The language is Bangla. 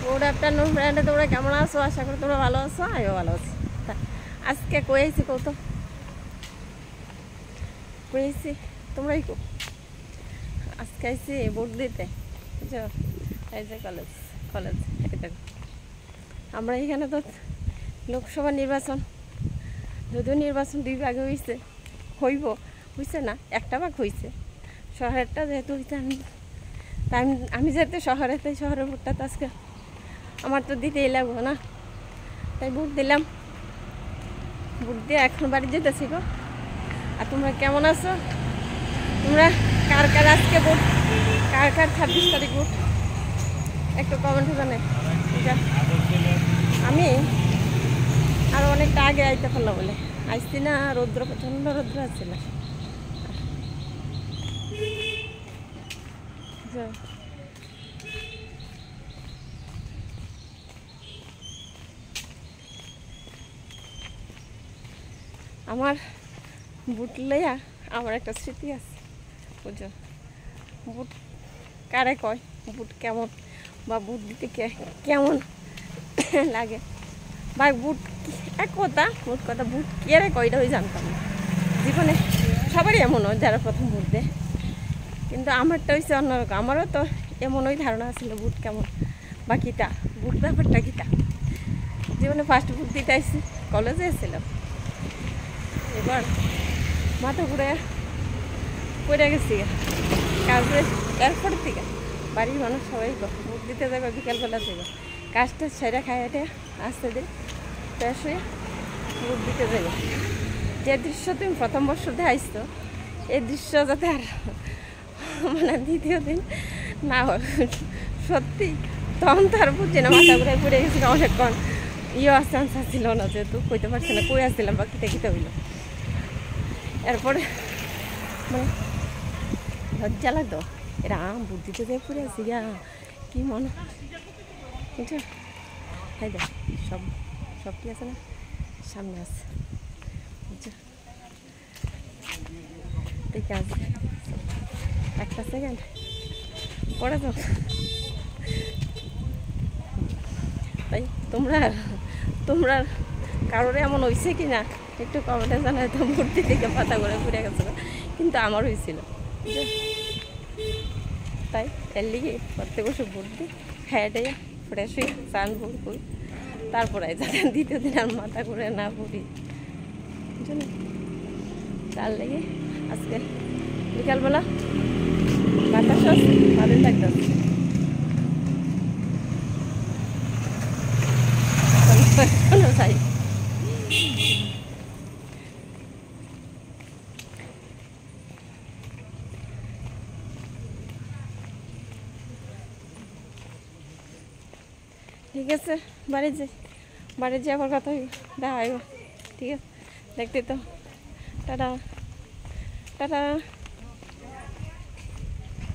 গুড আফটারনুন ফ্রেন্ড, তোমরা কেমন আছো? আশা করি তোমরা ভালো আছো, আমিও ভালো আছি। আজকে কয়েছি কত কয়েছি, তোমরাই কো। আজকে আইসি ভোট দিতে, বুঝছো? এই যে কলেজ কলেজ এই দেখো, আমরা এখানে তো লোকসভা নির্বাচন, যদিও নির্বাচন 2 ভাগে হয়েছে, হইছে না, একটা ভাগ হয়েছে। শহরেরটা যেহেতু হইছে, আমি যেহেতু শহরে, তাই শহরের ভোটটা তো আজকে আমার তো দিতেই লাগবো না, তাই ভোট দিলাম। ভোট দিয়ে এখন বাড়ি যেতেছি গো। আর তোমরা কেমন আছো? তোমরা কার কার আজকে ভোট, কার কার 26 তারিখ ভোট, একটু কমেন্টে জানাই। আমি আরও অনেকটা আগে আইতে পারলাম বলে আসছি না, রৌদ্র প্রচণ্ড রৌদ্র আছে না। আমার বুট লইয়া আমার একটা স্মৃতি আছে, বুঝো? বুট কারে কয়, বুট কেমন বা বুট দিতে কেমন লাগে, বা বুট এক কথা, বুট কথা, বুট কে কয় এটা ওই জানতাম না জীবনে। সবারই এমন হয় যারা প্রথম বুট দেয়, কিন্তু আমারটা হয়েছে অন্যরকম। আমারও তো এমন ওই ধারণা ছিল বুট কেমন বা কিতা, বুট ব্যাপারটা কিতা। জীবনে ফার্স্ট বুট দিতে আসছি, কলেজে এসেছিলাম। এবার মাথা ঘুরে পড়ে গেছি কাজে। এরপর থেকে বাড়ির মানুষ সবাই ভোট দিতে যাবে, বিকেলবেলা যাবে, কাজটা সেরে খাই হেঁটে আসতে দিন ফ্রেশ হয়ে ভোট দিতে যাবে। যে দৃশ্য তুমি প্রথম বর্ষতে আসতো, এই দৃশ্য যাতে আর মানে দ্বিতীয় দিন না হয়, সত্যি তখন তো আর বুঝছি না, মাথা ঘুরে পড়ে গেছিল অনেকক্ষণ। চান্স ছিল না, যেহেতু কইতে পারছি না কই আসছিলাম বা কিতে কিতে হইল। এরপরে মানে লজ্জা লাগতো, এরা ভোট দিতে যাই পড়ে আসি গা, কি মনে, বুঝছো? তাই দেখ সব সব কি আছে না সামনে আছে, বুঝছো? ঠিক আছে, একটা সেকেন্ড পরে তো। তাই তোমরা কারোর এমন হয়েছে কি না একটু কমেন্টে জানাই তো। ভর্তি থেকে পাতা করে ঘুরে গেছে, কিন্তু আমার হয়েছিল, তাই এর লিগে প্রত্যেক বছর ভোট দিই, খাইয়া টাইয়া ফ্রেশ হয়ে স্নান ভোট করি, তারপরে যাতে দ্বিতীয় দিন আর মাথা করে না পড়ি, বুঝলি? তার লেগে আজকে বিকালবেলা বাতাস ভালোই লাগতেছে। যাই ঠিক আছে, বাড়ি যে আবার কথা দেখা হইব, ঠিক আছে? দেখতে তো, টাটা টাটা।